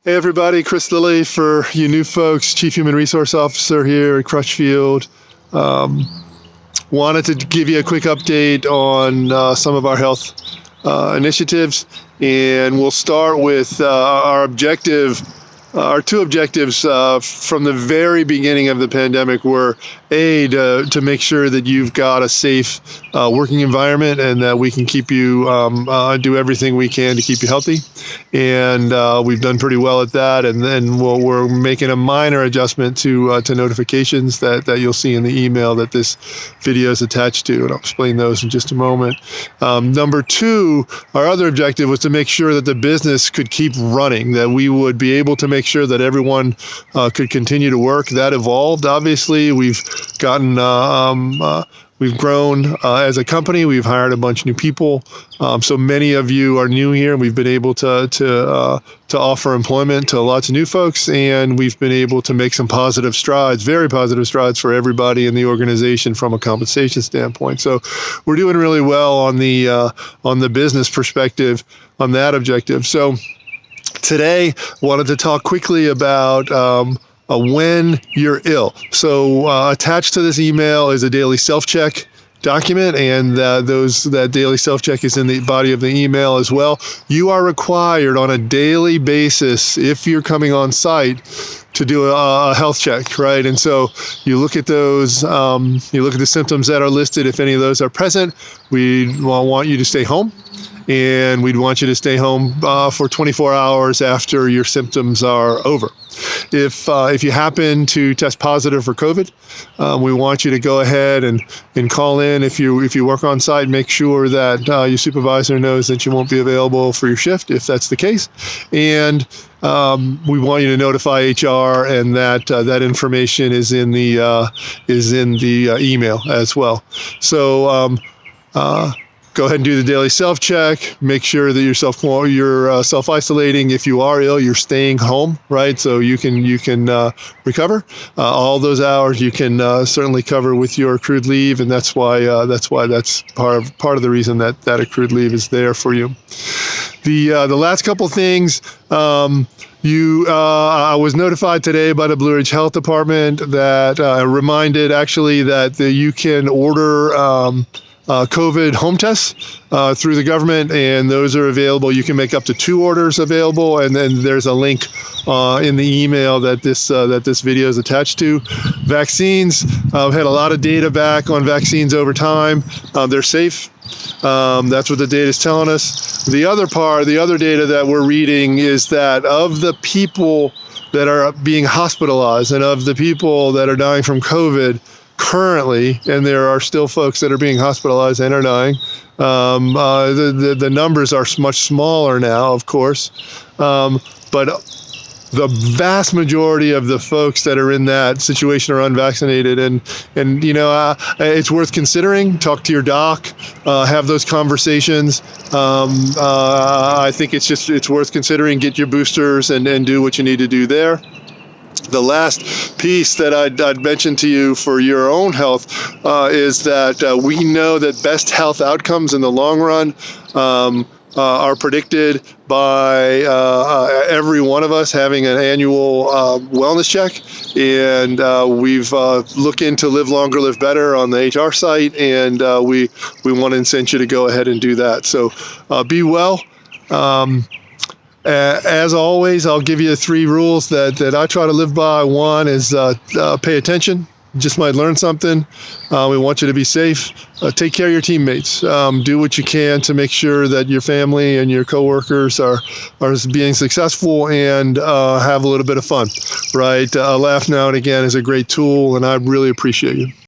Hey everybody, Chris Lilly for you new folks, Chief Human Resource Officer here at Crutchfield. Wanted to give you a quick update on some of our health initiatives, and we'll start with our objective. Our two objectives from the very beginning of the pandemic were to make sure that you've got a safe working environment and that we can keep you do everything we can to keep you healthy, and we've done pretty well at that. And then we're making a minor adjustment to notifications that you'll see in the email that this video is attached to, and I'll explain those in just a moment. Number two, our other objective was to make sure that the business could keep running, that we would be able to make sure that everyone could continue to work. That evolved. Obviously, we've gotten we've grown as a company. We've hired a bunch of new people. So many of you are new here. We've been able to offer employment to lots of new folks, and we've been able to make some positive strides, very positive strides for everybody in the organization from a compensation standpoint. So we're doing really well on the business perspective on that objective. So today, wanted to talk quickly about when you're ill. So attached to this email is a daily self-check document, and that daily self-check is in the body of the email as well. You are required on a daily basis, if you're coming on site, to do a health check, right? And so you look at those, you look at the symptoms that are listed. If any of those are present, we want you to stay home. And we'd want you to stay home for 24 hours after your symptoms are over. If you happen to test positive for COVID, we want you to go ahead and call in. If you work on site, make sure that your supervisor knows that you won't be available for your shift if that's the case. And we want you to notify HR, and that information is in the email as well. So go ahead and do the daily self-check. Make sure that you're self-isolating. If you are ill, you're staying home, right? So you can recover. All those hours you can certainly cover with your accrued leave, and that's why that's part of the reason that accrued leave is there for you. The last couple things. I was notified today by the Blue Ridge Health Department that reminded actually that you can order COVID home tests through the government, and those are available. You can make up to 2 orders available, and then there's a link in the email that this video is attached to. Vaccines, I've had a lot of data back on vaccines over time. They're safe. That's what the data is telling us. The other data that we're reading is that of the people that are being hospitalized and of the people that are dying from COVID currently, and there are still folks that are being hospitalized and are dying, the numbers are much smaller now, of course, but the vast majority of the folks that are in that situation are unvaccinated, and it's worth considering. Talk to your doc, have those conversations. I think it's worth considering. Get your boosters and do what you need to do there. The last piece that I'd mention to you for your own health is that we know that best health outcomes in the long run are predicted by every one of us having an annual wellness check, and we've looked into Live Longer, Live Better on the HR site, and we want to incent you to go ahead and do that. So be well. As always, I'll give you 3 rules that I try to live by. One is pay attention. You just might learn something. We want you to be safe. Take care of your teammates. Do what you can to make sure that your family and your coworkers are being successful, and have a little bit of fun, right? A laugh now and again is a great tool, and I really appreciate you.